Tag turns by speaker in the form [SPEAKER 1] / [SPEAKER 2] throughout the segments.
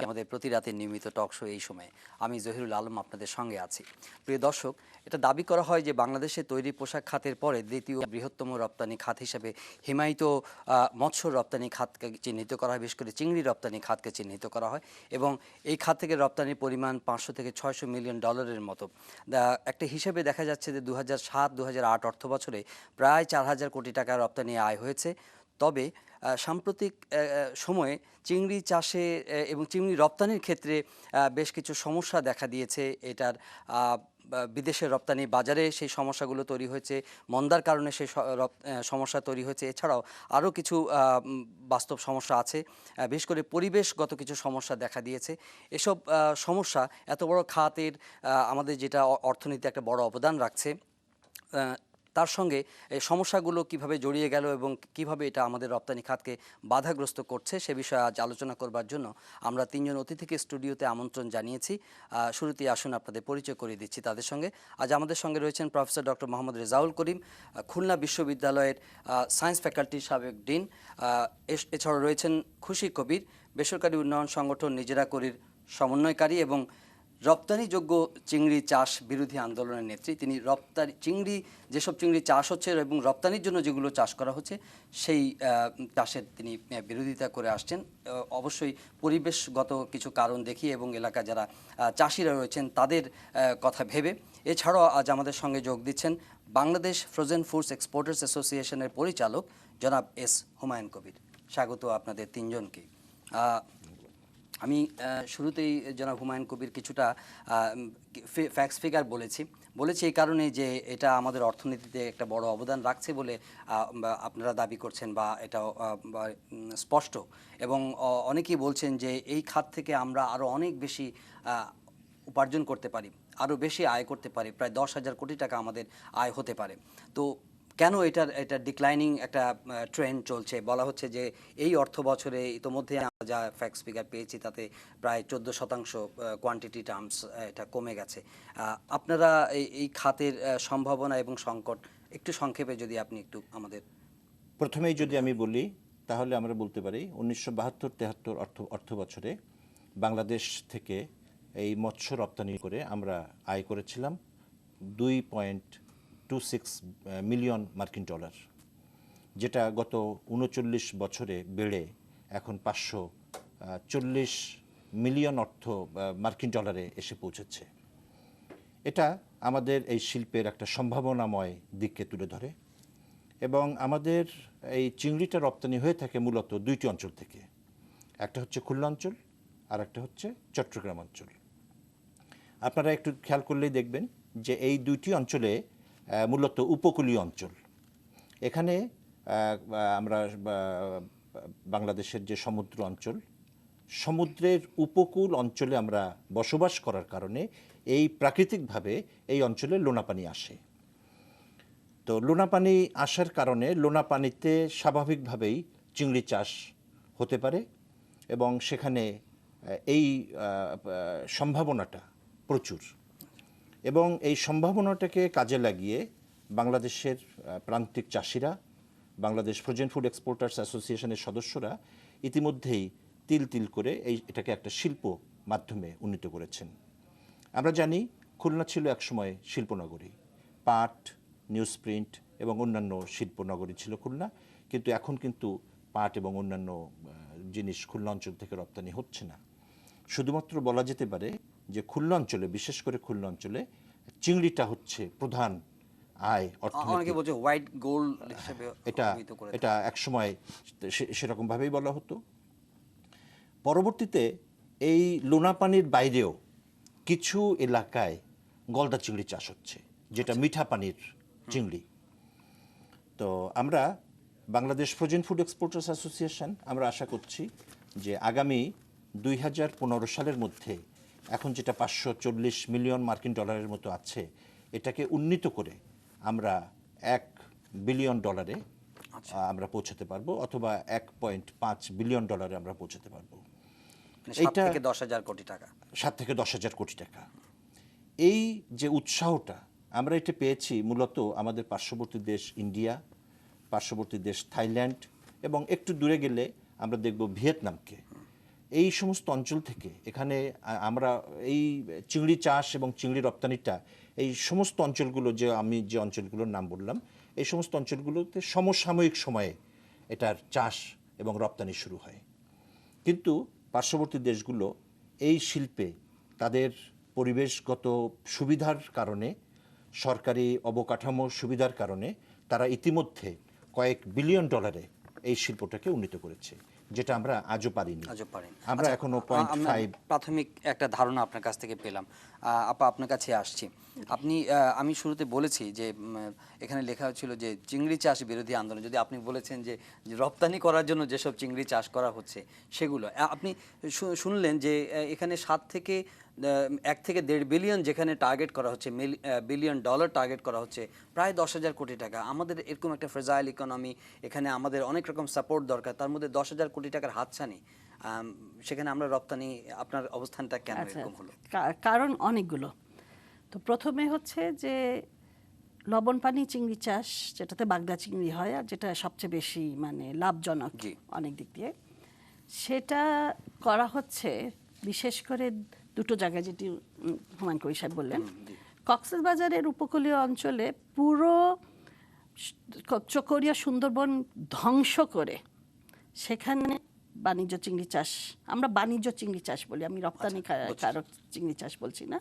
[SPEAKER 1] আমাদের প্রতি রাতের নিয়মিত টক শো এই সময়ে আমি জহিরুল আলম আপনাদের সঙ্গে আছি। প্রিয় দর্শক, এটা দাবি করা হয় যে বাংলাদেশে তৈরি পোশাক খাতের পরে দ্বিতীয় বৃহত্তম রপ্তানি খাত হিসেবে হিমায়িত মৎস্য রপ্তানি খাতকে চিহ্নিত করা হয়, বিশেষ করে চিংড়ি রপ্তানি খাতকে চিহ্নিত করা হয় এবং এই খাত থেকে রপ্তানির পরিমাণ 500 থেকে 600 মিলিয়ন ডলারের মতো। একটা হিসেবে দেখা যাচ্ছে যে 2007-2008 অর্থ বছরে প্রায় 4,000 কোটি টাকা রপ্তানি আয় হয়েছে। তবে সাম্প্রতিক সময়ে চিংড়ি চাষে এবং চিংড়ি রপ্তানির ক্ষেত্রে বেশ কিছু সমস্যা দেখা দিয়েছে। এটার বিদেশের রপ্তানি বাজারে সেই সমস্যাগুলো তৈরি হয়েছে, মন্দার কারণে সেই সমস্যা তৈরি হয়েছে। এছাড়াও আরও কিছু বাস্তব সমস্যা আছে, বিশেষ করে পরিবেশগত কিছু সমস্যা দেখা দিয়েছে। এসব সমস্যা এত বড় খাতের আমাদের যেটা অর্থনীতিতে একটা বড় অবদান রাখছে, তার সঙ্গে এই সমস্যাগুলো কিভাবে জড়িয়ে গেল এবং কিভাবে এটা আমাদের রপ্তানি খাতকে বাধাগ্রস্ত করছে সে বিষয়ে আজ আলোচনা করবার জন্য আমরা তিনজন অতিথিকে স্টুডিওতে আমন্ত্রণ জানিয়েছি। শুরুতেই আসুন আপনাদের পরিচয় করিয়ে দিচ্ছি তাদের সঙ্গে। আজ আমাদের সঙ্গে রয়েছেন প্রফেসর ডক্টর মোহাম্মদ রেজাউল করিম, খুলনা বিশ্ববিদ্যালয়ের সায়েন্স ফ্যাকাল্টির সাবেক ডিন। এছাড়াও রয়েছেন খুশি কবির, বেসরকারি উন্নয়ন সংগঠন নিজেরা করির সমন্বয়কারী এবং রপ্তানিযোগ্য চিংড়ি চাষ বিরোধী আন্দোলনের নেত্রী। তিনি যেসব চিংড়ি চাষ হচ্ছে এবং রপ্তানির জন্য যেগুলো চাষ করা হচ্ছে সেই চাষের তিনি বিরোধিতা করে আসছেন, অবশ্যই পরিবেশগত কিছু কারণ দেখিয়ে এবং এলাকা যারা চাষিরা রয়েছেন তাদের কথা ভেবে। এছাড়াও আজ আমাদের সঙ্গে যোগ দিচ্ছেন বাংলাদেশ ফ্রোজেন ফুডস এক্সপোর্টার্স অ্যাসোসিয়েশনের পরিচালক জনাব এস হুমায়ুন কবির। স্বাগত আপনাদের তিনজনকে। আমি শুরুতেই জনাব হুমায়ুন কবির কিছুটা ফ্যাক্টস ফিগার বলেছি এই কারণে যে এটা আমাদের অর্থনীতিতে একটা বড় অবদান রাখছে বলে আপনারা দাবি করছেন বা এটা স্পষ্ট, এবং অনেকেই বলছেন যে এই খাত থেকে আমরা আরও অনেক বেশি উপার্জন করতে পারি, আরও বেশি আয় করতে পারি, প্রায় 10,000 কোটি টাকা আমাদের আয় হতে পারে। তো কেন এটা ডিক্লাইনিং একটা ট্রেন্ড চলছে? বলা হচ্ছে যে এই অর্থ বছরে ইতোমধ্যে আমরা যা ফ্যাক্টস ফিগার পেয়েছি তাতে প্রায় 14% কোয়ান্টিটি টার্মস এটা কমে গেছে। আপনারা এই খাতের সম্ভাবনা এবং সংকট একটু সংক্ষেপে যদি আপনি একটু আমাদের
[SPEAKER 2] প্রথমেই যদি আমি বলি তাহলে আমরা বলতে পারি 1972-73 অর্থ বছরে বাংলাদেশ থেকে এই মৎস্য রপ্তানি করে আমরা আয় করেছিলাম 2.26 মিলিয়ন মার্কিন ডলার, যেটা গত 39 বছরে বেড়ে এখন 540 মিলিয়ন মার্কিন ডলারে এসে পৌঁছেছে। এটা আমাদের এই শিল্পের একটা সম্ভাবনাময় দিককে তুলে ধরে এবং আমাদের এই চিংড়িটা রপ্তানি হয়ে থাকে মূলত দুইটি অঞ্চল থেকে, একটা হচ্ছে খুলনা অঞ্চল আর একটা হচ্ছে চট্টগ্রাম অঞ্চল। আপনারা একটু খেয়াল করলেই দেখবেন যে এই দুইটি অঞ্চলে মূলত উপকূলীয় অঞ্চল। এখানে আমরা বাংলাদেশের যে সমুদ্র অঞ্চল, সমুদ্রের উপকূল অঞ্চলে আমরা বসবাস করার কারণে এই প্রাকৃতিকভাবে এই অঞ্চলে লোনা পানি আসে। তো লোনা পানি আসার কারণে লোনা পানিতে স্বাভাবিকভাবেই চিংড়ি চাষ হতে পারে এবং সেখানে এই সম্ভাবনাটা প্রচুর, এবং এই সম্ভাবনাটাকে কাজে লাগিয়ে বাংলাদেশের প্রান্তিক চাষিরা, বাংলাদেশ ফ্রোজেন ফুড এক্সপোর্টার্স অ্যাসোসিয়েশনের সদস্যরা ইতিমধ্যেই তিল তিল করে এটাকে একটা শিল্প মাধ্যমে উন্নীত করেছেন। আমরা জানি খুলনা ছিল একসময় শিল্পনগরী, পাট, নিউজ প্রিন্ট এবং অন্যান্য শিল্পনগরী ছিল খুলনা, কিন্তু এখন কিন্তু পাট এবং অন্যান্য জিনিস খুলনা অঞ্চল থেকে রপ্তানি হচ্ছে না। শুধুমাত্র বলা যেতে পারে যে খুলনা অঞ্চলে, বিশেষ করে খুলনা অঞ্চলে চিংড়িটা হচ্ছে প্রধান আয় অর্থনীতি।
[SPEAKER 1] হোয়াইট গোল্ড হিসেবে
[SPEAKER 2] এটা একসময় সেরকমভাবেই বলা হতো। পরবর্তীতে এই লোনা পানির বাইরেও কিছু এলাকায় গলদা চিংড়ি চাষ হচ্ছে, যেটা মিঠা পানির চিংড়ি। তো আমরা Bangladesh frozen food exporters association আমরা আশা করছি যে আগামী 2015 সালের মধ্যে এখন যেটা 540 মিলিয়ন মার্কিন ডলারের মতো আছে, এটাকে উন্নীত করে আমরা 1 বিলিয়ন ডলারে আমরা পৌঁছাতে পারবো, অথবা 1.5 বিলিয়ন ডলারে আমরা পৌঁছাতে পারবো।
[SPEAKER 1] 7 থেকে 10,000 কোটি টাকা,
[SPEAKER 2] 7 থেকে 10,000 কোটি টাকা। এই যে উৎসাহটা আমরা এটা পেয়েছি মূলত আমাদের পার্শ্ববর্তী দেশ ইন্ডিয়া, পার্শ্ববর্তী দেশ থাইল্যান্ড এবং একটু দূরে গেলে আমরা দেখব ভিয়েতনামকে। এই সমস্ত অঞ্চল থেকে এখানে আমরা এই চিংড়ি চাষ এবং চিংড়ি রপ্তানিটা এই সমস্ত অঞ্চলগুলো আমি যে অঞ্চলগুলোর নাম বললাম এই সমস্ত অঞ্চলগুলোতে সমসাময়িক সময়ে এটার চাষ এবং রপ্তানি শুরু হয়। কিন্তু পার্শ্ববর্তী দেশগুলো এই শিল্পে তাদের পরিবেশগত সুবিধার কারণে, সরকারি অবকাঠামো সুবিধার কারণে তারা ইতিমধ্যে কয়েক বিলিয়ন ডলারে এই শিল্পটাকে উন্নীত করেছে, যেটা আমরা আজও পারিনি। আমরা এখনো 0.5
[SPEAKER 1] প্রাথমিক একটা ধারণা আপনার কাছ থেকে পেলাম। আপা, আপনার কাছে আসছি। আমি শুরুতে বলেছি যে এখানে লেখা ছিল যে চিংড়ি চাষ বিরোধী আন্দোলন। যদি আপনি বলেছেন যে রপ্তানি করার জন্য যেসব চিংড়ি চাষ করা হচ্ছে সেগুলো আপনি শুনলেন যে এখানে 1 থেকে 1.5 বিলিয়ন যেখানে টার্গেট করা হচ্ছে, বিলিয়ন ডলার টার্গেট করা হচ্ছে, প্রায় 10,000 কোটি টাকা। আমাদের এরকম একটা ফ্রেজাইল ইকোনমি, এখানে আমাদের অনেক রকম সাপোর্ট দরকার, তার মধ্যে 10,000 কোটি টাকার হাতছানি, সেখানে আমরা রপ্তানি, আপনার অবস্থানটা কেন এরকম হলো?
[SPEAKER 3] কারণ অনেকগুলো। তো প্রথমে হচ্ছে যে লবণ পানি চিংড়ি চাষ, যেটাতে বাগদা চিংড়ি হয় আর যেটা সবচেয়ে বেশি মানে লাভজনক অনেক দিক দিয়ে, সেটা করা হচ্ছে বিশেষ করে দুটো জায়গায়, যেটি হুমায়ুন কবির সাহেব বললেন। কক্সবাজারের উপকূলীয় অঞ্চলে পুরো চকরিয়া সুন্দরবন ধ্বংস করে সেখানে বাণিজ্য চিংড়ি চাষ, আমরা বাণিজ্য চিংড়ি চাষ বলি, আমি রপ্তানি কারক চিংড়ি চাষ বলছি না,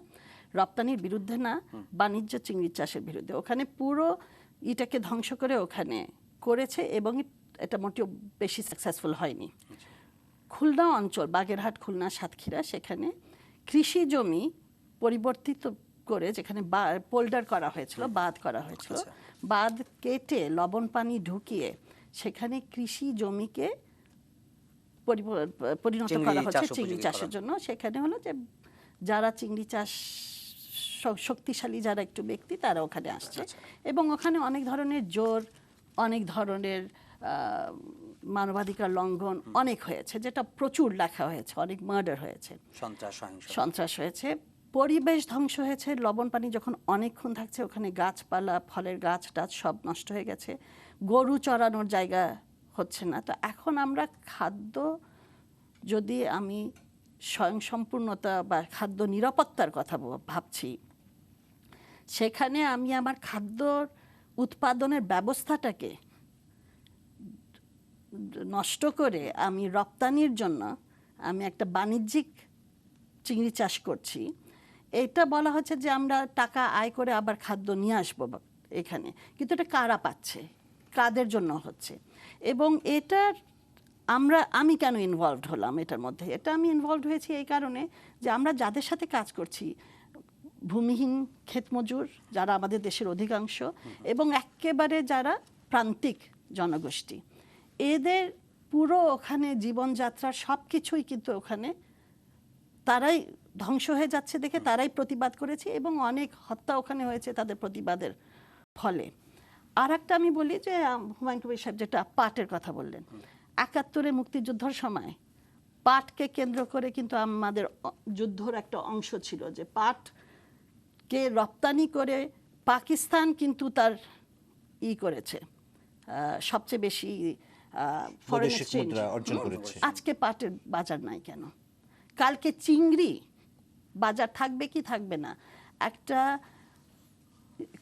[SPEAKER 3] রপ্তানির বিরুদ্ধে না, বাণিজ্য চিংড়ি চাষের বিরুদ্ধে। ওখানে পুরো এটাকে ধ্বংস করে ওখানে করেছে এবং এটা মোটেও বেশি সাকসেসফুল হয়নি। খুলনা অঞ্চল, বাগেরহাট, খুলনা, সাতক্ষীরা, সেখানে কৃষি জমি পরিবর্তিত করে, যেখানে পোল্ডার করা হয়েছিল, বাঁধ করা হয়েছিল, বাঁধ কেটে লবণ পানি ঢুকিয়ে সেখানে কৃষি জমিকে পরিণত করা হচ্ছে চিংড়ি চাষের জন্য। সেখানে হলো যে যারা চিংড়ি চাষ শক্তিশালী, যারা একটু ব্যক্তি, তারা ওখানে আসছে এবং ওখানে অনেক ধরনের জোর, অনেক ধরনের মানবাধিকার লঙ্ঘন অনেক হয়েছে, যেটা প্রচুর লেখা হয়েছে, অনেক মার্ডার হয়েছে, সন্ত্রাস হয়েছে, পরিবেশ ধ্বংস হয়েছে। লবণ পানি যখন অনেকক্ষণ থাকছে ওখানে গাছপালা, ফলের গাছ টাছ সব নষ্ট হয়ে গেছে, গরু চড়ানোর জায়গা হচ্ছে না। তো এখন আমরা খাদ্য, যদি আমি স্বয়ংসম্পূর্ণতা বা খাদ্য নিরাপত্তার কথা ভাবছি, সেখানে আমি আমার খাদ্য উৎপাদনের ব্যবস্থাটাকে নষ্ট করে আমি রপ্তানির জন্য আমি একটা বাণিজ্যিক চিংড়ি চাষ করছি। এটা বলা হচ্ছে যে আমরা টাকা আয় করে আবার খাদ্য নিয়ে আসবো এখানে, কিন্তু এটা কারা পাচ্ছে, কাদের জন্য হচ্ছে, এবং এটার আমি কেন ইনভলভড হলাম এটার মধ্যে? এটা আমি ইনভলভড হয়েছি এই কারণে যে আমরা যাদের সাথে কাজ করছি, ভূমিহীন ক্ষেতমজুর যারা আমাদের দেশের অধিকাংশ, এবং একেবারে যারা প্রান্তিক জনগোষ্ঠী, এদের পুরো ওখানে জীবনযাত্রার সব কিছুই কিন্তু ওখানে তারাই ধ্বংস হয়ে যাচ্ছে দেখে তারাই প্রতিবাদ করেছে এবং অনেক হত্যা ওখানে হয়েছে তাদের প্রতিবাদের ফলে। আর একটা আমি বলি যে হুমায়ুন কবির সাহেব যেটা পাটের কথা বললেন, ৭১ মুক্তিযুদ্ধের সময় পাটকে কেন্দ্র করে কিন্তু আমাদের যুদ্ধর একটা অংশ ছিল, যে পাটকে রপ্তানি করে পাকিস্তান কিন্তু তার করেছে, সবচেয়ে বেশি ফরেন এক্সচেঞ্জ অর্জন করেছে। আজকে পাটের বাজার নাই কেন? কালকে চিংড়ি বাজার থাকবে কি থাকবে না? একটা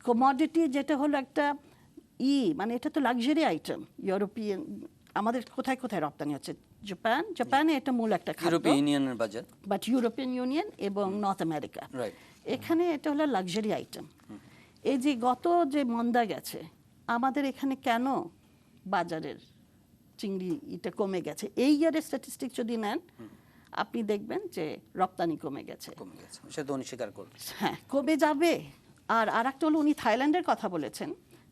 [SPEAKER 3] কমোডিটি যেটা হলো একটা মানে এটা তো লাক্সারি আইটেম, ইউরোপিয়ান, আমাদের কোথায় কোথায় রপ্তানি হচ্ছে? জাপানে এটা মূল একটা খাদ্য,
[SPEAKER 1] ইউনিয়নের বাজার,
[SPEAKER 3] বাট ইউরোপিয়ান ইউনিয়ন এবং নর্থ আমেরিকা, এখানে এটা হলো লাক্সারি আইটেম। এই যে গত যে মন্দা গেছে, আমাদের এখানে কেন বাজারের চিংড়ি এটা কমে গেছে? এই ইয়ারের স্ট্যাটিস্টিক যদি নেন আপনি দেখবেন যে রপ্তানি কমে গেছে,
[SPEAKER 1] সেটা উনি স্বীকার করবেন।
[SPEAKER 3] হ্যাঁ, কমে যাবে। আর একটা হলো উনি থাইল্যান্ডের কথা বলেছেন।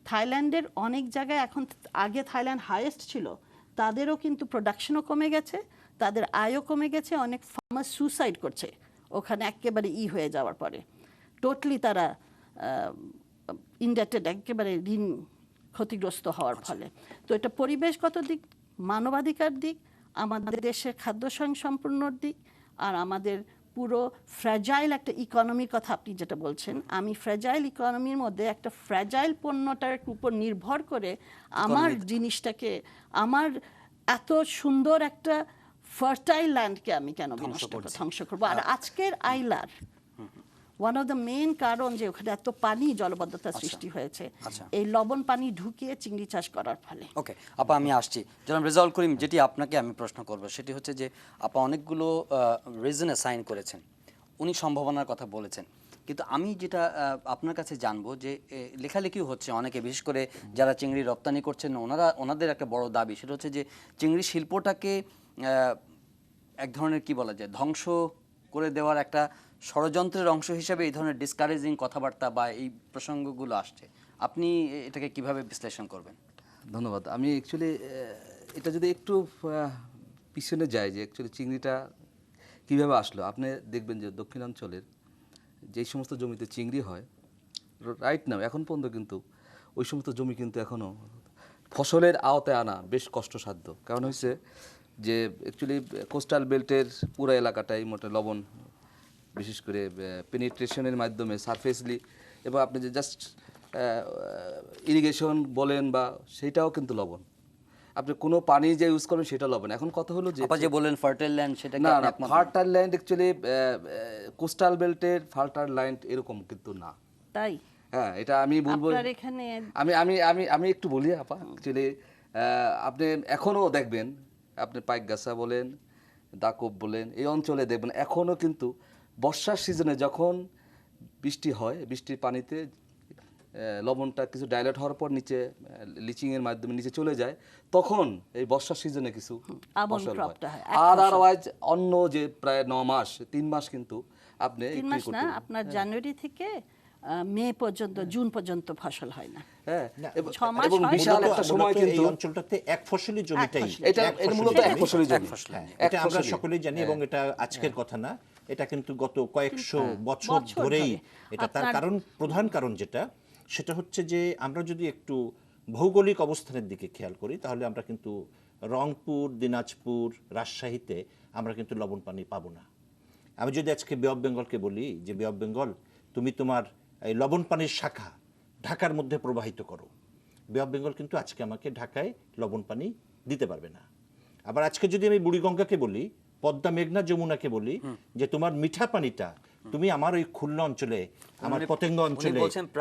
[SPEAKER 3] থাইল্যান্ডের অনেক জায়গায় এখন, আগে থাইল্যান্ড হাইয়েস্ট ছিল, তাদেরও কিন্তু প্রোডাকশনও কমে গেছে, তাদের আয়ও কমে গেছে, অনেক ফার্মার সুসাইড করছে ওখানে একেবারে হয়ে যাওয়ার পরে, টোটালি তারা ইনডেটেড, একেবারে ঋণ ক্ষতিগ্রস্ত হওয়ার ফলে। তো এটা পরিবেশগত দিক, মানবাধিকার দিক, আমাদের দেশের খাদ্য স্বয়ংসম্পূর্ণর দিক, আর আমাদের পুরো ফ্র্যাজাইল একটা ইকোনমির কথা আপনি যেটা বলছেন, আমি ফ্র্যাজাইল ইকোনমির মধ্যে একটা ফ্র্যাজাইল পণ্যটার উপর নির্ভর করে আমার জিনিসটাকে, আমার এত সুন্দর একটা ফার্টাইল ল্যান্ডকে আমি কেন ধ্বংস করবো? আর আজকের আইলার ওয়ান অফ দ্য মেইন কারণ যে ওখানে এত পানি জলবদ্ধতা সৃষ্টি হয়েছে এই লবণ পানি ঢুকিয়ে চিংড়ি চাষ করার ফলে।
[SPEAKER 1] ওকে আপা, আমি আসছি জনাব রেজাউল করিম, যেটি আপনাকে আমি প্রশ্ন করব সেটি হচ্ছে যে আপা অনেকগুলো রিজনে সাইন করেছেন, উনি সম্ভাবনার কথা বলেছেন, কিন্তু আমি যেটা আপনার কাছে জানবো যে লেখালেখি হচ্ছে অনেকে, বিশেষ করে যারা চিংড়ি রপ্তানি করছেন ওনাদের একটা বড় দাবি, সেটা হচ্ছে যে চিংড়ি শিল্পটাকে এক ধরনের কি বলা যায় ধ্বংস করে দেওয়ার একটা ষড়যন্ত্রের অংশ হিসেবে এই ধরনের ডিসকারেজিং কথাবার্তা বা এই প্রসঙ্গগুলো আসছে। আপনি এটাকে কিভাবে বিশ্লেষণ করবেন?
[SPEAKER 4] ধন্যবাদ। আমি অ্যাকচুয়ালি এটা যদি একটু পিছনে যাই যে অ্যাকচুয়ালি চিংড়িটা কীভাবে আসলো, আপনি দেখবেন যে দক্ষিণাঞ্চলের যেই সমস্ত জমিতে চিংড়ি হয় রাইট নাও এখন পর্যন্ত কিন্তু ওই সমস্ত জমি কিন্তু এখনও ফসলের আওতায় আনা বেশ কষ্টসাধ্য। কারণ হচ্ছে যে অ্যাকচুয়ালি কোস্টাল বেল্টের পুরো এলাকাটাই মোটে লবণ, বিশেষ করে পেনিট্রেশনের মাধ্যমে সারফেসলি, এবং আপনি যে জাস্ট ইরিগেশন বলেন বা সেটাও কিন্তু লবণ, আপনি কোনো পানি যে ইউজ করবেন সেটা লবণ। এখন কথা হলো যে
[SPEAKER 1] আপা যে বলেন ফার্টাইল ল্যান্ড, সেটা
[SPEAKER 4] না না, ফার্টাইল ল্যান্ড অ্যাকচুয়ালি কোস্টাল বেল্টের ফার্টাইল ল্যান্ড এরকম কিন্তু না।
[SPEAKER 3] তাই
[SPEAKER 4] হ্যাঁ, এটা আমি বলবো।
[SPEAKER 3] আপনার এখানে
[SPEAKER 4] আমি আমি আমি আমি একটু বলি আপা, অ্যাকচুয়ালি আপনি এখনও দেখবেন, আপনি পাইকগাছা বলেন, দাকব বলেন, এই অঞ্চলে দেখবেন এখনও কিন্তু বর্ষার সিজনে যখন বৃষ্টি হয়, বৃষ্টির পানিতে লবণটা কিছু ডাইলেট হওয়ার পর নিচে লিচিংয়ের মাধ্যমে নিচে চলে যায়, তখন এই বর্ষার সিজনে কিছু ফসল হয়। আদারওয়াইজ অন্য যে প্রায় 9 মাস 3 মাস কিন্তু আপনি
[SPEAKER 3] 3 মাস না, আপনার জানুয়ারি থেকে মে পর্যন্ত, জুন পর্যন্ত ফসল হয় না।
[SPEAKER 4] হ্যাঁ,
[SPEAKER 3] 6 মাস
[SPEAKER 4] এবং
[SPEAKER 3] হয়।
[SPEAKER 4] বিশাল একটা সময় কিন্তু
[SPEAKER 2] এই অঞ্চলটাতে এক ফসলি জমিটাই,
[SPEAKER 4] এটা মূলত এক ফসলি জমি।
[SPEAKER 2] এটা আমরা সকলেই জানি, এবং এটা আজকের কথা না, এটা কিন্তু গত কয়েকশো বছর ধরেই এটা। তার কারণ, প্রধান কারণ যেটা, সেটা হচ্ছে যে আমরা যদি একটু ভৌগোলিক অবস্থানের দিকে খেয়াল করি তাহলে আমরা কিন্তু রংপুর, দিনাজপুর, রাজশাহীতে আমরা কিন্তু লবণ পানি পাবো না। আমি যদি আজকে বে অফ বেঙ্গলকে বলি যে বে অফ বেঙ্গল তুমি তোমার এই লবণ পানির শাখা ঢাকার মধ্যে প্রবাহিত করো, বে অফ বেঙ্গল কিন্তু আজকে আমাকে ঢাকায় লবণ পানি দিতে পারবে না। আবার আজকে যদি আমি বুড়িগঙ্গাকে বলি, পদ্মা, মেঘনা, যমুনাকে বলি যে তোমার মিঠা পানিটা তুমি আমার ওই খুলনা অঞ্চলে, আমার পতেঙ্গ অঞ্চলে,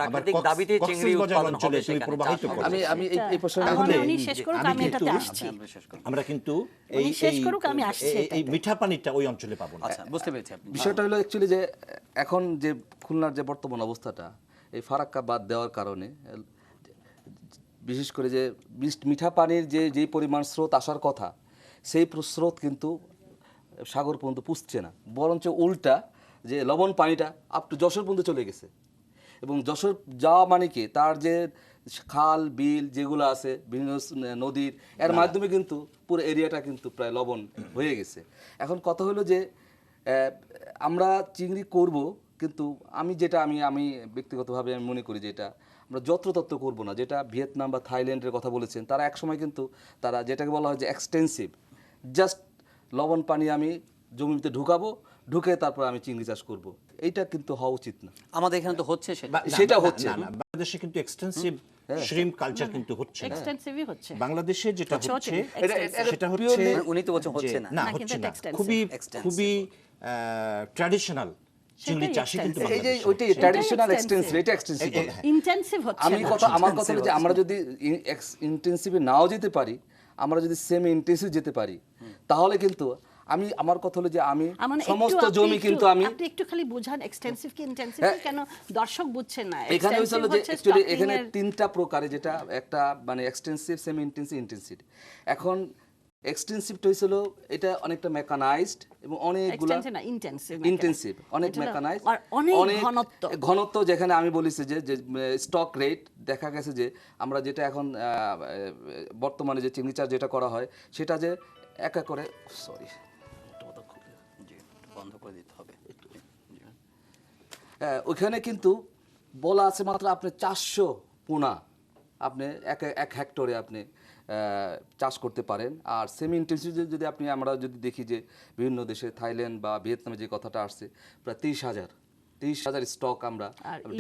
[SPEAKER 2] আমার কক্সবাজার অঞ্চলে তুমি প্রবাহিত করো।
[SPEAKER 4] আমি এই প্রসঙ্গে
[SPEAKER 3] উনি শেষ করুক, আমি এটাতে আসছি।
[SPEAKER 2] আমরা কিন্তু
[SPEAKER 3] উনি শেষ করুক, আমি আসছি।
[SPEAKER 2] এই মিঠা পানিটা ওই অঞ্চলে পাবো না।
[SPEAKER 1] আচ্ছা, বুঝতে পেরেছি।
[SPEAKER 4] বিষয়টা হলো অ্যাকচুয়ালি যে এখন যে খুলনার যে বর্তমান অবস্থাটা, এই ফারাক্কা বাদ দেওয়ার কারণে বিশেষ করে যে মিঠা পানির যে পরিমাণ স্রোত আসার কথা, সেই স্রোত কিন্তু সাগর পর্যন্ত পুষছে না, বরঞ্চ উল্টা যে লবণ পানিটা আপ টু যশোর পর্যন্ত চলে গেছে। এবং যশোর যাওয়া মানে কি, তার যে খাল বিল যেগুলো আছে বিভিন্ন নদীর, এর মাধ্যমে কিন্তু পুরো এরিয়াটা কিন্তু প্রায় লবণ হয়ে গেছে। এখন কথা হলো যে আমরা চিংড়ি করব, কিন্তু আমি ব্যক্তিগতভাবে আমি মনে করি যে এটা আমরা যত্রতত্র করব না। যেটা ভিয়েতনাম বা থাইল্যান্ডের কথা বলেছেন, তারা একসময় কিন্তু তারা যেটাকে বলা হয় যে এক্সটেন্সিভ, জাস্ট লবণ পানি আমি জমিতে ঢুকাবো, ঢুকে তারপর আমি চিংড়ি চাষ করব, এইটা কিন্তু হওয়া উচিত না।
[SPEAKER 1] আমাদের এখানে তো হচ্ছে
[SPEAKER 4] সেটা হচ্ছে
[SPEAKER 2] না, বাংলাদেশে কিন্তু এক্সটেন্সিভ শ্রিম্প কালচার কিন্তু হচ্ছে না।
[SPEAKER 3] এক্সটেন্সিভই হচ্ছে
[SPEAKER 2] বাংলাদেশে যেটা হচ্ছে সেটা হচ্ছে,
[SPEAKER 1] উনি তো বলছেন হচ্ছে না,
[SPEAKER 2] না হচ্ছে না, খুবই ট্র্যাডিশনাল চিংড়ি চাষই কিন্তু
[SPEAKER 4] এই যে ওইটাই ট্র্যাডিশনাল এক্সটেন্সিভ, এটা এক্সটেন্সিভ
[SPEAKER 3] ইন্টেনসিভ হচ্ছে।
[SPEAKER 4] আমার কথা হলো যে আমরা যদি ইন্টেনসিভে নাও যেতে পারি, আমরা যদি সেমি ইন্টেনসিভ যেতে পারি, তাহলে কিন্তু আমার কথা হলো যে আমি সমস্ত জমি কিন্তু আমি
[SPEAKER 3] আপনি একটু খালি বুঝান এক্সটেন্সিভ কি ইন্টেনসিভ কি, কেন দর্শক বুঝছেন না।
[SPEAKER 4] এখানে হলো যে অ্যাকচুয়ালি এখানে 3টা প্রকারে, যেটা একটা মানে এক্সটেন্সিভ, সেমি ইন্টেনসিভ, ইন্টেনসিভ। এখন এক্সটেন্সিভটা হইছিল এটা অনেকটা মেকানাইজড এবং অনেকগুলা ইন্টেনসিভ, অনেক মেকানাইজড, অনেক ঘনত্ব, যেখানে আমি বলেছি যে স্টক রেট দেখা গেছে যে আমরা যেটা এখন বর্তমানে যে চিংড়ি চাষ যেটা করা হয়, সেটা যে একা করে
[SPEAKER 1] বন্ধ করে দিতে হবে।
[SPEAKER 4] ওইখানে কিন্তু বলা আছে মাত্র আপনি 400 পোনা আপনি এক হেক্টরে আপনি চাষ করতে পারেন। আর সেমি ইন্টেনসিভ যদি আমরা যদি দেখি যে বিভিন্ন দেশে থাইল্যান্ড বা ভিয়েতনামে যে কথাটা আসছে, প্রায় 30,000 স্টক আমরা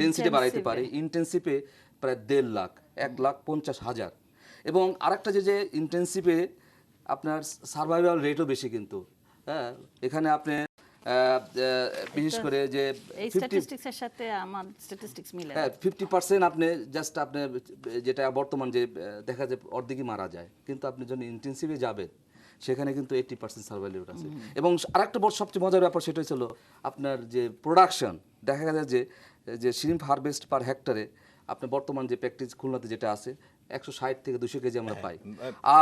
[SPEAKER 4] ডেন্সিটি বাড়াইতে পারি। ইন্টেনসিভে প্রায় 1.5 লাখ, 1,50,000। এবং আরেকটা যে ইন্টেনসিভে আপনার সার্ভাইভাল রেটও বেশি কিন্তু। হ্যাঁ, এখানে আপনি বিশেষ করে যে
[SPEAKER 3] এই
[SPEAKER 4] 50
[SPEAKER 3] স্ট্যাটিস্টিক্সের সাথে আমার স্ট্যাটিস্টিক্স মিলে না।
[SPEAKER 4] হ্যাঁ 50% আপনি জাস্ট আপনি যেটা বর্তমান যে দেখা যায় অর্ধেকই মারা যায়, কিন্তু আপনি যখন ইন্টেন্সিভে যাবেন সেখানে কিন্তু 80% সার্ভাইভাল রেট আছে। এবং আরেকটা বড় সবচেয়ে মজার ব্যাপার সেটা হচ্ছিল আপনার যে প্রোডাকশন, দেখা যায় যে শ্রিম্প হারভেস্ট পার হেক্টরে আপনি বর্তমান যে প্র্যাকটিস খুলনাতে যেটা আছে 160 থেকে 200 কেজি আমরা পাই।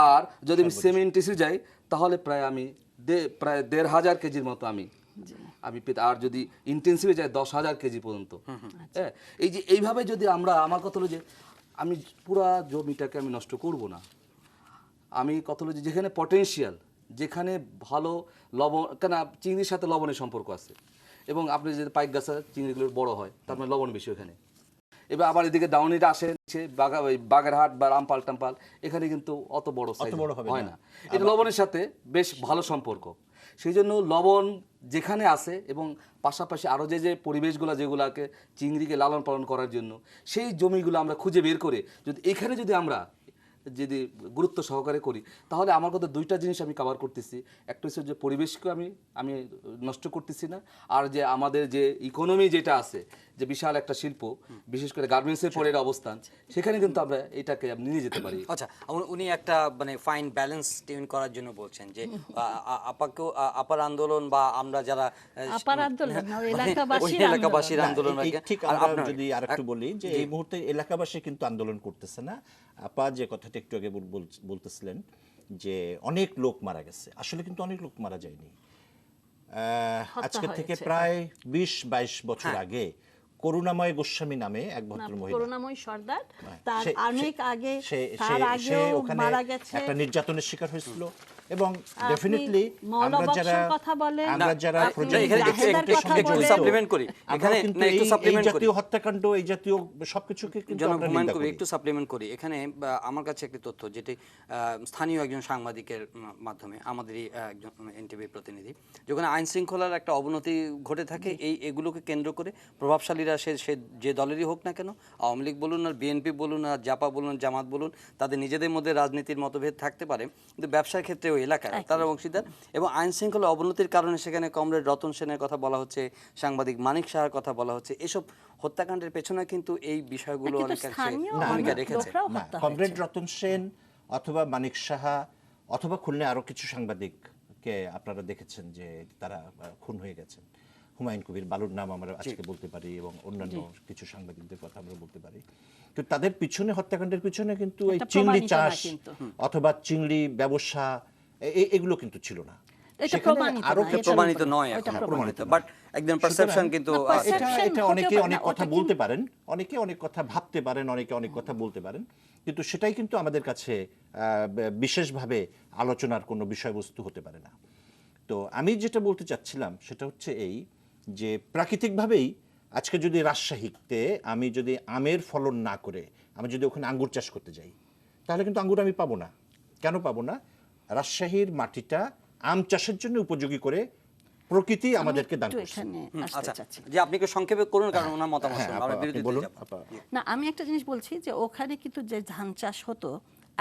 [SPEAKER 4] আর যদি আমি সেমি ইন্টেন্সিভ যাই তাহলে প্রায় আমি প্রায় 1500 কেজির মতো আমি পেতে, আর যদি ইন্টেন্সিভে যাই 10,000 কেজি পর্যন্ত। হ্যাঁ, এই যে এইভাবে যদি আমরা, আমার কথা হলো যে আমি পুরা জমিটাকে আমি নষ্ট করব না, আমি কথা হলো যে যেখানে পটেনশিয়াল, যেখানে ভালো লবণ, কেন চিংড়ির সাথে লবণের সম্পর্ক আছে, এবং আপনি যদি পাইক গাছে চিংড়িগুলো বড় হয় তার মানে লবণ বেশি ওখানে। এবার আবার এদিকে ডাউনিটা আসে বাগেরহাট বা রামপাল টাম্পাল, এখানে কিন্তু অত বড় সাইজ হয় না, এটা লবণের সাথে বেশ ভালো সম্পর্ক। সেই জন্য লবণ যেখানে আছে এবং পাশাপাশি আরও যে পরিবেশগুলো যেগুলোকে চিংড়িকে লালন পালন করার জন্য সেই জমিগুলো আমরা খুঁজে বের করে যদি এখানে যদি আমরা যদি গুরুত্ব সহকারে করি, তাহলে আমার কথা দুইটা জিনিস আমি কভার করতেছি। একটা হচ্ছে যে পরিবেশকে আমি নষ্ট করতেছি না, আর যে আমাদের যে ইকোনমি যেটা আছে, যে বিশাল একটা শিল্প, বিশেষ করে গার্মেন্টসের পরের অবস্থান, সেখানে কিন্তু আমরা এটাকে নিয়ে যেতে পারি।
[SPEAKER 1] আচ্ছা, উনি একটা মানে ফাইন ব্যালেন্স টিউন করার জন্য বলছেন যে আপার আন্দোলন বা আমরা যারা
[SPEAKER 3] আপার আন্দোলন না,
[SPEAKER 1] ওই
[SPEAKER 3] এলাকাবাসীর
[SPEAKER 1] এলাকাবাসীর আন্দোলন
[SPEAKER 2] এই ঠিক আমরা যদি আরেকটু বলি যে এই মুহূর্তে এলাকাবাসী কিন্তু আন্দোলন করতেছে না। আপা যে কথাটা একটু আগে বলতেছিলেন যে অনেক লোক মারা গেছে, আসলে কিন্তু অনেক লোক মারা যায়নি। আজকে থেকে প্রায় 20-22 বছর আগে করুণাময় গোস্বামী নামে এক ভদ্র মহিলা,
[SPEAKER 3] করুণাময় সর্দার, তার অনেক আগে
[SPEAKER 2] সে ওখানে
[SPEAKER 3] মারা গেছে,
[SPEAKER 2] একটা নির্যাতনের শিকার হয়েছিল। এবং ডেফিনেটলি আমরা যারা
[SPEAKER 1] সাপ্লিমেন্ট করি এখানে
[SPEAKER 2] এই জাতীয় হত্যাকাণ্ড, এই জাতীয় সবকিছুকে কিন্তু আমরা নিন্দা করি।
[SPEAKER 1] একটু সাপ্লিমেন্ট করি। এখানে আমার কাছে একটি তথ্য যেটি স্থানীয় একজন সাংবাদিকের মাধ্যমে, আমাদেরই একজন এনটিভি প্রতিনিধি, যখন আইন শৃঙ্খলার একটা অবনতি ঘটে থাকে এগুলোকে কেন্দ্র করে প্রভাবশালীরা সে যে দলেরই হোক না কেন, আওয়ামী লীগ বলুন আর বিএনপি বলুন আর জাপা বলুন জামাত বলুন, তাদের নিজেদের মধ্যে রাজনীতির মতভেদ থাকতে পারে, কিন্তু ব্যবসার ক্ষেত্রে ওই এলাকায় তারা অংশীদার। এবং আইন শৃঙ্খলা অবনতির কারণে সেখানে কমরেড রতন সেনের কথা বলা হচ্ছে, সাংবাদিক মানিক সাহার কথা বলা হচ্ছে। এসব হত্যাকাণ্ডের পেছনে কিন্তু এই বিষয়গুলো অনেকাংশে ভূমিকা রেখেছে।
[SPEAKER 2] কমরেড রতন সেন অথবা মানিক সাহা অথবা খুলনায় আরো কিছু সাংবাদিককে আপনারা দেখেছেন যে তারা খুন হয়ে গেছেন। হুমায়ুন কবির বালুর নাম আমরা আজকে বলতে পারি, এবং অন্যান্য কিছু সাংবাদিকদের কথা আমরা বলতে পারি। কিন্তু তাদের পিছনে, হত্যাকাণ্ডের পিছনে কিন্তু এই চিংড়ি চাষ অথবা চিংড়ি ব্যবসা এগুলো কিন্তু ছিল না।
[SPEAKER 1] প্রমাণিত নয় এখন, বাট একদম পারসেপশন কিন্তু
[SPEAKER 2] এটা অনেকে অনেক কথা বলতে পারেন, অনেকে অনেক কথা ভাবতে পারেন, অনেকে অনেক কথা বলতে পারেন, কিন্তু সেটাই কিন্তু আমাদের কাছে বিশেষভাবে আলোচনার কোনো বিষয়বস্তু হতে পারে না। তো আমি যেটা বলতে চাচ্ছিলাম সেটা হচ্ছে এই যে প্রাকৃতিকভাবেই আজকে যদি রাজশাহীতে আমি যদি আমের ফলন না করে আমি যদি ওখানে আঙ্গুর চাষ করতে যাই, তাহলে কিন্তু আঙ্গুর আমি পাবো না। কেন পাবো না? রাজশাহীর মাটিটা আম চাষের জন্য উপযোগী করে প্রকৃতি আমাদেরকে দান করেছে।
[SPEAKER 1] আচ্ছা, যে আপনি কি সংক্ষেপে করুন, কারণ ওনার মতামত
[SPEAKER 2] বলুন।
[SPEAKER 3] না, আমি একটা জিনিস বলছি যে ওখানে কিন্তু যে ধান চাষ হতো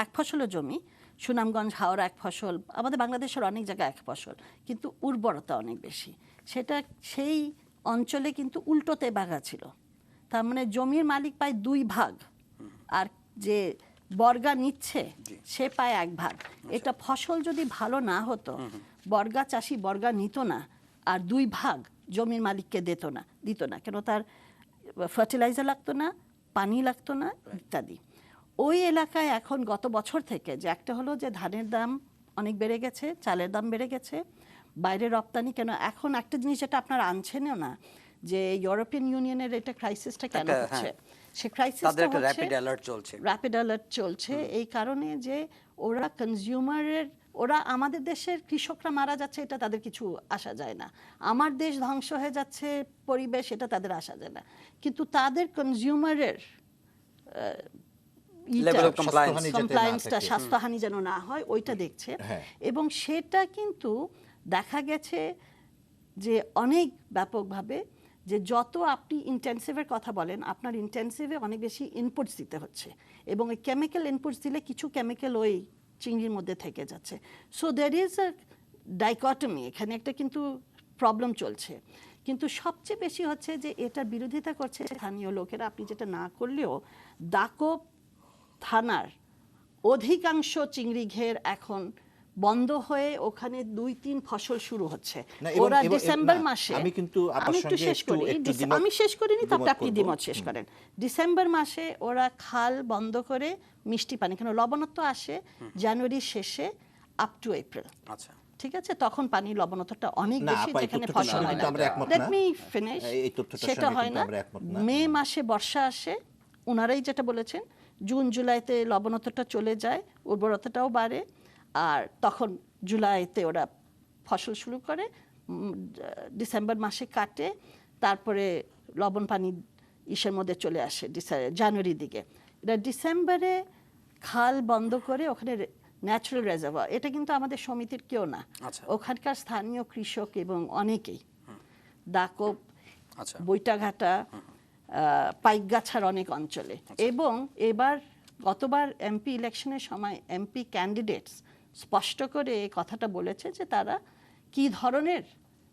[SPEAKER 3] এক ফসলের জমি, সুনামগঞ্জ হাওড়া এক ফসল, আমাদের বাংলাদেশের অনেক জায়গায় এক ফসল, কিন্তু উর্বরতা অনেক বেশি। সেটা সেই অঞ্চলে কিন্তু উল্টোতে বাঘা ছিল। তার মানে জমির মালিক পায় 2 ভাগ, আর যে বর্গা নিচ্ছে সে পায় 1 ভাগ। এটা ফসল যদি ভালো না হতো, বর্গা চাষি বর্গা নিত না, আর 2 ভাগ জমির মালিককে দিত না, কেন তার ফার্টিলাইজার লাগতো না, পানি লাগতো না ইত্যাদি। ওই এলাকায় এখন গত বছর থেকে যে একটা হলো যে ধানের দাম অনেক বেড়ে গেছে, চালের দাম বেড়ে গেছে, বাইরে রপ্তানি, কেন এখন একটা জিনিস যেটা আপনারা আনছেনও না, যে ইউরোপিয়ান ইউনিয়নের এটা ক্রাইসিসটা কেন হচ্ছে, সে ক্রাইসিসটা হচ্ছে র্যাপিড অ্যালার্ট চলছে এই কারণে যে ওরা কনজিউমারের, ওরা আমাদের দেশের কৃষকরা মারা যাচ্ছে এটা তাদের কিছু আসা যায় না, আমার দেশ ধ্বংস হয়ে যাচ্ছে পরিবেশ এটা তাদের আসা যায় না, কিন্তু তাদের কনজিউমারের কমপ্লায়েন্সটা, স্বাস্থ্যহানি যেন না হয় ওইটা দেখছে। এবং সেটা কিন্তু দেখা গেছে যে অনেক ব্যাপকভাবে, যে যত আপনি ইন্টেন্সিভের কথা বলেন, আপনার ইন্টেন্সিভে অনেক বেশি ইনপুটস দিতে হচ্ছে, এবং ওই কেমিক্যাল ইনপুটস দিলে কিছু কেমিক্যাল ওই চিংড়ির মধ্যে থেকে যাচ্ছে। So there is a dichotomy, এখানে একটা কিন্তু প্রবলেম চলছে। কিন্তু সবচেয়ে বেশি হচ্ছে যে এটার বিরোধিতা করছে স্থানীয় লোকেরা। আপনি যেটা না করলেও দাকোপ থানার অধিকাংশ চিংড়ি ঘের এখন বন্ধ হয়ে ওখানে ২-৩ ফসল শুরু হচ্ছে।
[SPEAKER 2] না, এবং-
[SPEAKER 3] ওরা
[SPEAKER 2] এবং-
[SPEAKER 3] ডিসেম্বর
[SPEAKER 2] না,
[SPEAKER 3] মাসে,
[SPEAKER 2] আমি কিন্তু আপনার
[SPEAKER 3] আমি একটু
[SPEAKER 2] সঙ্গে
[SPEAKER 3] শেষ করি,
[SPEAKER 2] একটু দ্বিমত-
[SPEAKER 3] আমি শেষ করিনি, তারপর
[SPEAKER 2] দ্বিমত
[SPEAKER 3] আপনি
[SPEAKER 2] করব।
[SPEAKER 3] দ্বিমত শেষ করেন। ডিসেম্বর মাসে ওরা খাল বন্ধ করে মিষ্টি পানি, কেন লবণত্ব আসে জানুয়ারির শেষে আপ টু এপ্রিল,
[SPEAKER 1] আচ্ছা,
[SPEAKER 3] ঠিক আছে, তখন পানি লবণত্বটা অনেক
[SPEAKER 2] না,
[SPEAKER 3] বেশি,
[SPEAKER 2] আপা, এই
[SPEAKER 3] যেখানে
[SPEAKER 2] তথ্যটার
[SPEAKER 3] ফসল
[SPEAKER 2] সঙ্গে
[SPEAKER 3] হয়
[SPEAKER 2] কিন্তু
[SPEAKER 3] না।
[SPEAKER 2] আমরা একমত
[SPEAKER 3] লেট
[SPEAKER 2] না।
[SPEAKER 3] Me finish.
[SPEAKER 2] এই তথ্যটার
[SPEAKER 3] সেটা
[SPEAKER 2] সঙ্গে
[SPEAKER 3] হয়
[SPEAKER 2] কিন্তু
[SPEAKER 3] না।
[SPEAKER 2] আমরা একমত না।
[SPEAKER 3] মে মাসে বর্ষা আসে, ওনারাই যেটা বলেছেন, জুন জুলাইতে লবণত্বটা চলে যায়, উর্বরতাটাও বাড়ে, আর তখন জুলাইতে ওরা ফসল শুরু করে, ডিসেম্বর মাসে কাটে, তারপরে লবণ পানি ইসের মধ্যে চলে আসে জানুয়ারির দিকে। এটা ডিসেম্বরে খাল বন্ধ করে ওখানে ন্যাচারাল রিজার্ভার, এটা কিন্তু আমাদের সমিতির কেউ না,
[SPEAKER 1] আচ্ছা।
[SPEAKER 3] ওখানকার স্থানীয় কৃষক এবং অনেকেই, দাকোপ,
[SPEAKER 1] আচ্ছা,
[SPEAKER 3] বৈটাঘাটা, পাইকগাছার অনেক অঞ্চলে। এবং গতবার এমপি ইলেকশনের সময় এমপি ক্যান্ডিডেটস স্পষ্ট করে এই কথাটা বলেছে যে তারা কি ধরনের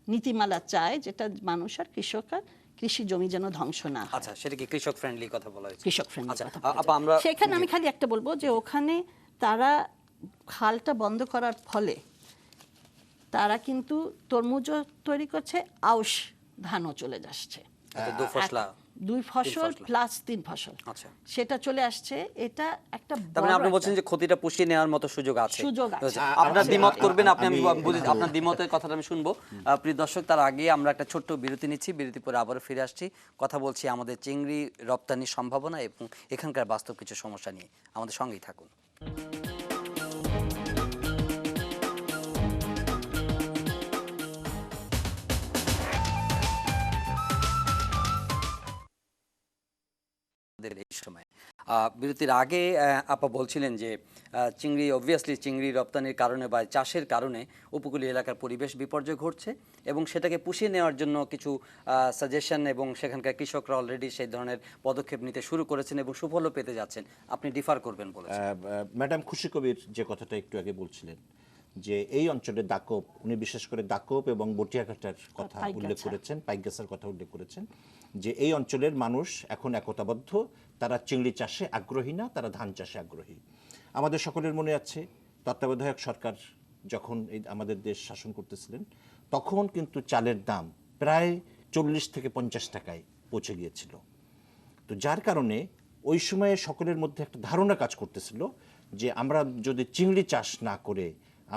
[SPEAKER 3] নীতিমালা চায়, যেটা মানুষ আর কৃষক আর কৃষি জমি যেন ধ্বংস না হয়।
[SPEAKER 1] আচ্ছা, সেটা কি কৃষক ফ্রেন্ডলি কথা বলা হয়েছে?
[SPEAKER 3] কৃষক ফ্রেন্ডলি
[SPEAKER 1] আচ্ছা,
[SPEAKER 3] কথা বলা
[SPEAKER 1] আপা,
[SPEAKER 3] যায়।
[SPEAKER 1] আমরা
[SPEAKER 3] সেখানে আমি খালি একটা বলবো যে ওখানে তারা খালটা বন্ধ করার ফলে তারা কিন্তু তরমুজ তৈরি করছে, আউশ ধানও চলে যাচ্ছে,
[SPEAKER 1] দুফসলা,
[SPEAKER 3] 2 ফসল
[SPEAKER 1] ফসলা।
[SPEAKER 3] প্লাস 3 ফসল,
[SPEAKER 1] আচ্ছা।
[SPEAKER 3] সেটা চলে আসছে। এটা একটা
[SPEAKER 1] তার মানে
[SPEAKER 3] বড়
[SPEAKER 1] আপনি বলছেন
[SPEAKER 3] একটা
[SPEAKER 1] যে ক্ষতিটা পুষিয়ে নেওয়ার মতো সুযোগ আছে।
[SPEAKER 3] সুযোগ আছে।
[SPEAKER 1] আচ্ছা, আপনার
[SPEAKER 3] আছে।
[SPEAKER 1] দ্বিমত করবেন আপনি, আমি
[SPEAKER 2] আমি-
[SPEAKER 1] বুঝি আপনার দ্বিমতের কথাটা আমি শুনবো। প্রিয় দর্শক, তার আগে আমরা একটা ছোট্ট বিরতি নিচ্ছি, বিরতি পরে আবারও ফিরে আসছি, কথা বলছি আমাদের চিংড়ি রপ্তানির সম্ভাবনা এবং এখানকার বাস্তব কিছু সমস্যা নিয়ে। আমাদের সঙ্গেই থাকুন। এই সময় বিরতির আগে আপা বলছিলেন যে চিংড়ি, অবভিয়াসলি চিংড়ি রপ্তানির কারণে বা চাষের কারণে উপকূলীয় এলাকার পরিবেশ বিপর্যয় ঘটছে এবং সেটাকে পুষিয়ে নেওয়ার জন্য কিছু সাজেশন এবং সেখানকার কৃষকরা অলরেডি সেই ধরনের পদক্ষেপ নিতে শুরু করেছেন এবং সুফলও পেতে যাচ্ছেন। আপনি ডিফার করবেন বলেছেন।
[SPEAKER 2] ম্যাডাম খুশি কবির যে কথাটা একটু আগে বলছিলেন, যে এই অঞ্চলে দাকোপ, উনি বিশেষ করে দাকোপ এবং বটিয়াঘাটার কথা
[SPEAKER 3] পাইকগাছা।
[SPEAKER 2] উল্লেখ করেছেন, পাইকগাছার কথা উল্লেখ করেছেন, যে এই অঞ্চলের মানুষ এখন একতাবদ্ধ, তারা চিংড়ি চাষে আগ্রহী না, তারা ধান চাষে আগ্রহী। আমাদের সকলের মনে আছে তত্ত্বাবধায়ক সরকার যখন এই আমাদের দেশ শাসন করতেছিলেন, তখন কিন্তু চালের দাম প্রায় 40 থেকে 50 টাকায় পৌঁছে গিয়েছিল। তো যার কারণে ওই সময়ে সকলের মধ্যে একটা ধারণা কাজ করতেছিল যে আমরা যদি চিংড়ি চাষ না করে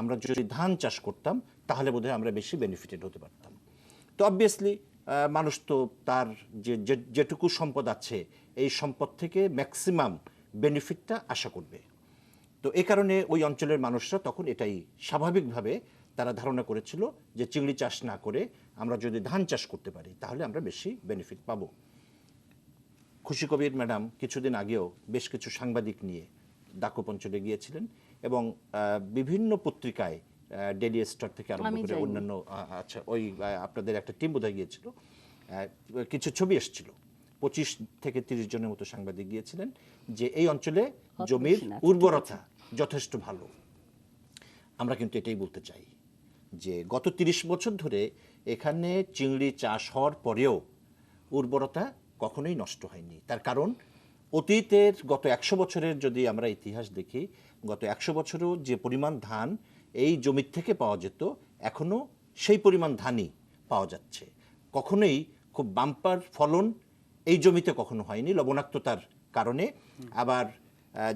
[SPEAKER 2] আমরা যদি ধান চাষ করতাম তাহলে বোধহয় আমরা বেশি বেনিফিটেড হতে পারতাম। তো অবভিয়াসলি মানুষ তো তার যেটুকু সম্পদ আছে এই সম্পদ থেকে ম্যাক্সিমাম বেনিফিটটা আশা করবে। তো এই কারণে ওই অঞ্চলের মানুষরা তখন এটাই স্বাভাবিকভাবে তারা ধারণা করেছিল যে চিংড়ি চাষ না করে আমরা যদি ধান চাষ করতে পারি তাহলে আমরা বেশি বেনিফিট পাবো। খুশি কবির ম্যাডাম কিছুদিন আগেও বেশ কিছু সাংবাদিক নিয়ে দাকোপ অঞ্চলে গিয়েছিলেন এবং বিভিন্ন পত্রিকায় ডেইলি স্টার থেকে আরম্ভ
[SPEAKER 3] আমি
[SPEAKER 2] করে
[SPEAKER 3] যাইনি।
[SPEAKER 2] অন্যান্য আচ্ছা ওই আপনাদের একটা টিম বোধহয় গিয়েছিল, কিছু ছবি এসেছিল, 25 থেকে 30 জনের মতো সাংবাদিক গিয়েছিলেন, যে এই অঞ্চলে জমির
[SPEAKER 3] বেশি না,
[SPEAKER 2] উর্বরতা যথেষ্ট ভালো। আমরা কিন্তু এটাই বলতে চাই যে গত 30 বছর ধরে এখানে চিংড়ি চাষ হওয়ার পরেও উর্বরতা কখনোই নষ্ট হয়নি। তার কারণ অতীতের গত 100 বছরের যদি আমরা ইতিহাস দেখি, গত 100 বছরেও যে পরিমাণ ধান এই জমির থেকে পাওয়া যেত এখনও সেই পরিমাণ ধানই পাওয়া যাচ্ছে। কখনোই খুব বাম্পার ফলন এই জমিতে কখনো হয়নি লবণাক্ততার কারণে, আবার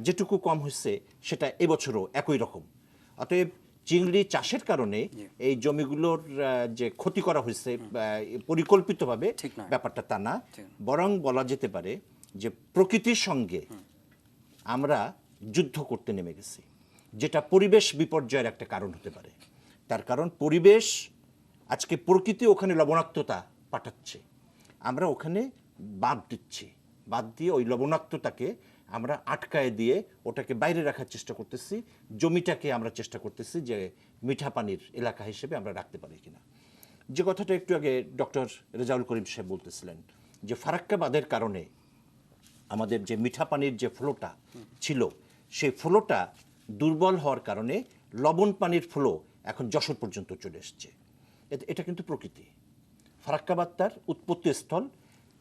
[SPEAKER 2] যেটুকু কম হচ্ছে সেটা এবছরও একই রকম। অতএব চিংড়ি চাষের কারণে এই জমিগুলোর যে ক্ষতি করা হয়েছে পরিকল্পিতভাবে,
[SPEAKER 1] ঠিক নয়।
[SPEAKER 2] ব্যাপারটা তা না, বরং বলা যেতে পারে যে প্রকৃতির সঙ্গে আমরা যুদ্ধ করতে নেমে গেছি, যেটা পরিবেশ বিপর্যয়ের একটা কারণ হতে পারে। তার কারণ পরিবেশ, আজকে প্রকৃতি ওখানে লবণাক্ততা পাঠাচ্ছে, আমরা ওখানে বাদ দিচ্ছি, বাদ দিয়ে ওই লবণাক্ততাকে আমরা আটকায় দিয়ে ওটাকে বাইরে রাখার চেষ্টা করতেছি, জমিটাকে আমরা চেষ্টা করতেছি যে মিঠা পানির এলাকা হিসেবে আমরা রাখতে পারি কিনা। যে কথাটা একটু আগে ডক্টর রেজাউল করিম সাহেব বলতেছিলেন যে ফারাক্কা বাঁধের কারণে আমাদের যে মিঠা পানির যে ফ্লোটা ছিল সেই ফ্লোটা দুর্বল হওয়ার কারণে লবণ পানির ফ্লো এখন যশোর পর্যন্ত চলে এসছে। এটা কিন্তু প্রকৃতি। ফারাক্কাবাদ তার উৎপত্তি স্থল,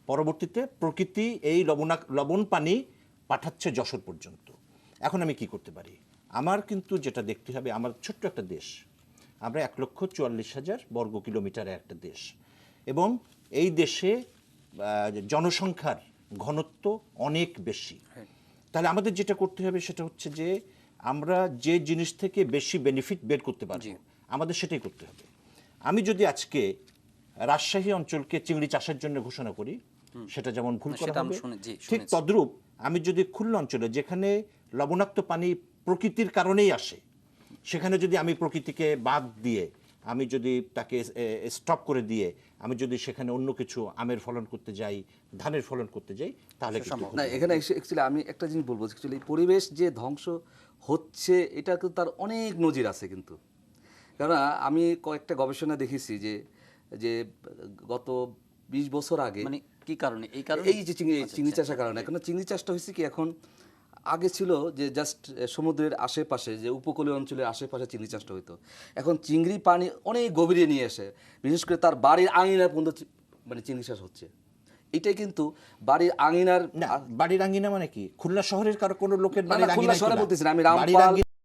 [SPEAKER 2] পরবর্তীতে প্রকৃতি এই লবণ পানি পাঠাচ্ছে যশোর পর্যন্ত। এখন আমি কি করতে পারি? আমার কিন্তু যেটা দেখতে হবে, আমার ছোট্ট একটা দেশ, আমরা 1,44,000 বর্গ কিলোমিটারের একটা দেশ, এবং এই দেশে জনসংখ্যার ঘনত্ব অনেক বেশি। তাহলে আমাদের যেটা করতে হবে সেটা হচ্ছে যে আমরা যে জিনিস থেকে বেশি বেনিফিট বের করতে পারবো আমাদের সেটাই করতে হবে। আমি যদি আজকে রাজশাহী অঞ্চলকে চিংড়ি চাষের জন্য ঘোষণা করি, সেটা যেমন ভুল করা
[SPEAKER 1] সেটা আমি
[SPEAKER 2] হবে, ঠিক
[SPEAKER 1] শুনেছি।
[SPEAKER 2] তদ্রূপ আমি যদি খুলনা অঞ্চলে, যেখানে লবণাক্ত পানি প্রকৃতির কারণেই আসে, সেখানে যদি আমি প্রকৃতিকে বাদ দিয়ে, আমি যদি তাকে স্টপ করে দিয়ে আমি যদি সেখানে অন্য কিছু আমের ফলন করতে যাই, ধানের ফলন করতে যাই, তাহলে কিন্তু
[SPEAKER 4] না, এখানে অ্যাকচুয়ালি আমি একটা জিনিস বলবো, অ্যাকচুয়ালি পরিবেশ যে ধ্বংস হচ্ছে এটা কিন্তু তার অনেক নজির আছে কিন্তু। কারণ আমি কয়েকটা গবেষণা দেখেছি যে যে গত 20 বছর আগে,
[SPEAKER 1] মানে কি কারণে? এই কারণে
[SPEAKER 4] এই যে চিংড়ি চাষের কারণে, এখন চিংড়ি চাষটা হয়েছে কি, এখন আগে ছিল যে জাস্ট সমুদ্রের আশেপাশে, যে উপকূলীয় অঞ্চলের আশেপাশে চিংড়ি চাষটা হতো। এখন চিংড়ি পানি অনেক গভীরে নিয়ে এসে, বিশেষ করে তার বাড়ির আঙিনা পর্যন্ত মানে চিংড়ি চাষ হচ্ছে। এটাই কিন্তু বাড়ির আঙিনার,
[SPEAKER 2] না, বাড়ির আঙ্গিনা মানে কি? খুলনা শহরের কারো কোনো লোকের
[SPEAKER 4] না,
[SPEAKER 2] বাড়ির
[SPEAKER 4] না, খুলনা
[SPEAKER 2] আঙ্গিনায় তো
[SPEAKER 4] শহরে
[SPEAKER 2] না।
[SPEAKER 4] বলতেছি না, আমি
[SPEAKER 2] বাড়ির
[SPEAKER 4] রামপাল,
[SPEAKER 2] আঙ্গিনা